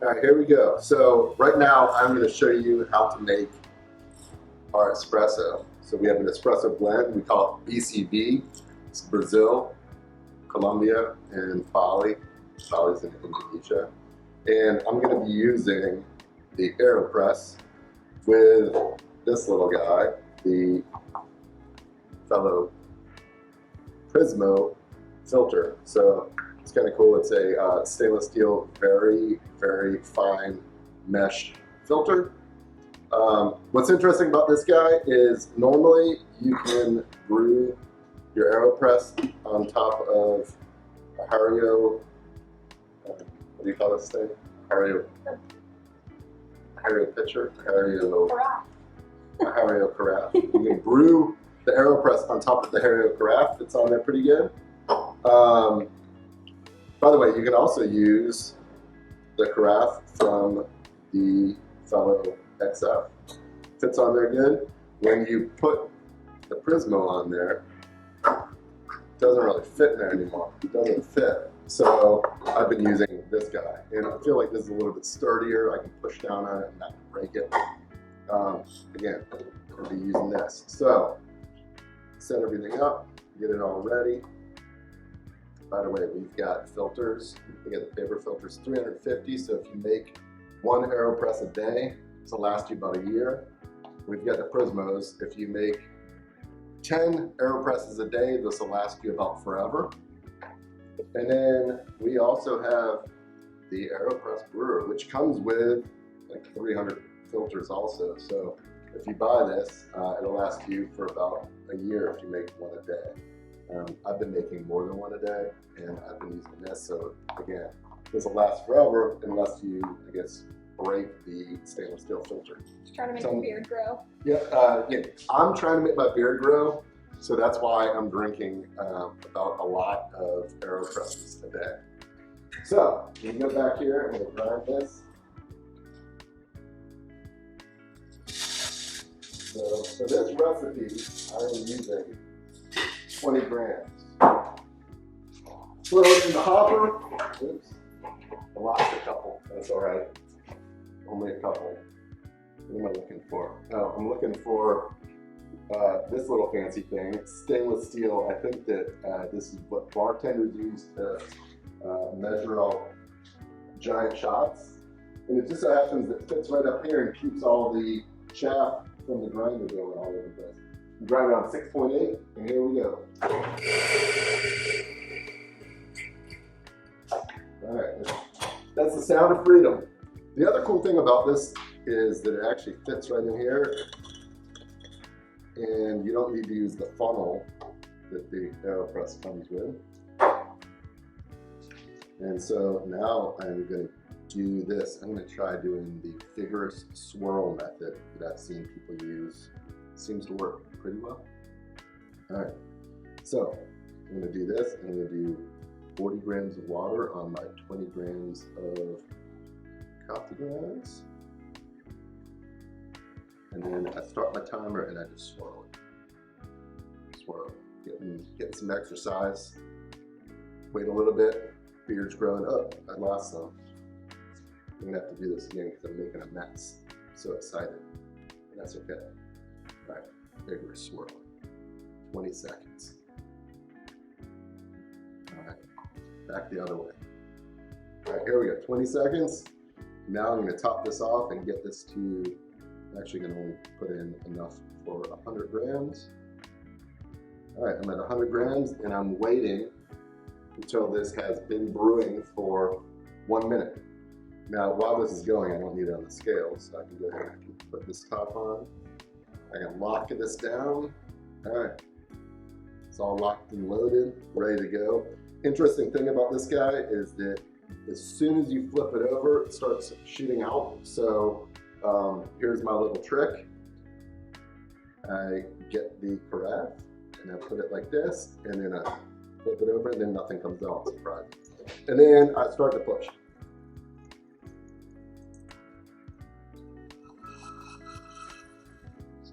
All right, here we go. So right now I'm going to show you how to make our espresso. So we have an espresso blend. We call it BCB. It's Brazil, Colombia, and Bali. Bali's in Indonesia. And I'm going to be using the Aeropress with this little guy, the fellow Prismo filter. So it's kind of cool. It's a stainless steel, very, very fine mesh filter. What's interesting about this guy is normally you can brew your Aeropress on top of a Hario, what do you call this thing? Hario pitcher? Hario carafe. You can brew the Aeropress on top of the Hario carafe. It's on there pretty good. By the way, you can also use the carafe from the fellow XF. Fits on there good. When you put the Prismo on there, it doesn't really fit in there anymore. It doesn't fit. So I've been using this guy, and I feel like this is a little bit sturdier. I can push down on it and not break it. Again, I'm going to be using this. So set everything up, get it all ready. By the way, we've got filters. We got the paper filters, 350. So if you make one Aeropress a day, this will last you about a year. We've got the Prismos. If you make 10 Aeropresses a day, this will last you about forever. And then we also have the Aeropress brewer, which comes with like 300 filters also. So if you buy this, it'll last you for about a year if you make one a day. I've been making more than one a day, and I've been using this. So again, this will last forever unless you, I guess, break the stainless steel filter. Just trying to make your beard grow. Yeah, I'm trying to make my beard grow, so that's why I'm drinking about a lot of Aeropresses a day. So we can go back here and we'll grind this. So for this recipe, I am using 20 grams. Throw it in the hopper. Oops, I lost a couple. That's all right. Only a couple. What am I looking for? Oh, I'm looking for this little fancy thing. It's stainless steel. I think that this is what bartenders use to measure all giant shots. And it just so happens that it fits right up here and keeps all the chaff from the grinder going all over the place. Grind on 6.8, and here we go. All right, that's the sound of freedom. The other cool thing about this is that it actually fits right in here, and you don't need to use the funnel that the Aeropress comes with. And so now I'm going to do this. I'm going to try doing the vigorous swirl method that I've seen people use. Seems to work pretty well. All right, so I'm going to do this. I'm going to do 40 grams of water on my 20 grams of coffee grounds. And then I start my timer and I just swirl it. Swirl it. Getting some exercise. Wait a little bit. Beard's growing up. I lost some. I'm going to have to do this again because I'm making a mess. I'm so excited. And that's okay. All right, vigorous swirl. 20 seconds. All right, back the other way. All right, here we go, 20 seconds. Now I'm gonna top this off and get this to, I'm actually gonna only put in enough for 100 grams. All right, I'm at 100 grams and I'm waiting until this has been brewing for 1 minute. Now, while this is going, I don't need it on the scale, so I can go ahead and put this top on. I can lock this down. All right, it's all locked and loaded, ready to go. Interesting thing about this guy is that as soon as you flip it over, it starts shooting out. So here's my little trick. I get the carafe and I put it like this, and then I flip it over, and then nothing comes out, surprise. And then I start to push.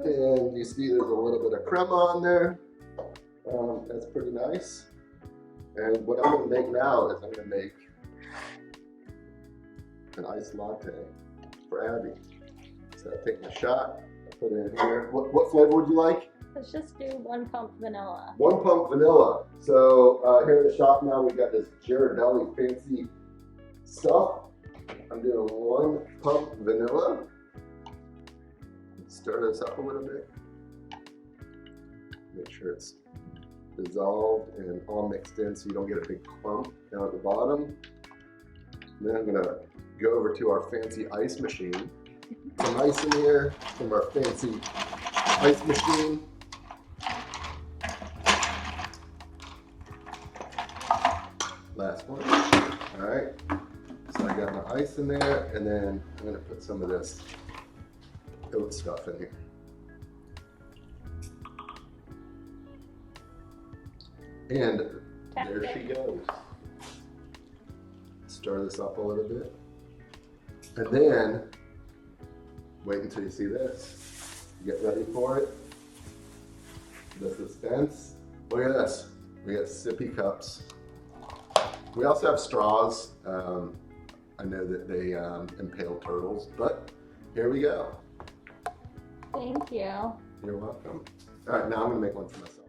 And you see there's a little bit of crema on there. That's pretty nice. And what I'm going to make now is I'm going to make an iced latte for Abby. So I take my shot, I put it in here. What flavor would you like? Let's just do 1 pump vanilla. 1 pump vanilla. So here in the shop now, we got this Ghirardelli fancy stuff. I'm doing 1 pump vanilla. Stir this up a little bit. Make sure it's dissolved and all mixed in so you don't get a big clump down at the bottom. And then I'm gonna go over to our fancy ice machine. Some ice in here from our fancy ice machine. Last one. All right. So I got my ice in there, and then I'm gonna put some of this oat stuff in here. And there she goes. Stir this up a little bit. And then, wait until you see this. Get ready for it. The suspense. Look at this. We got sippy cups. We also have straws. I know that they impale turtles, but here we go. Thank you. You're welcome. All right, now I'm gonna make one for myself.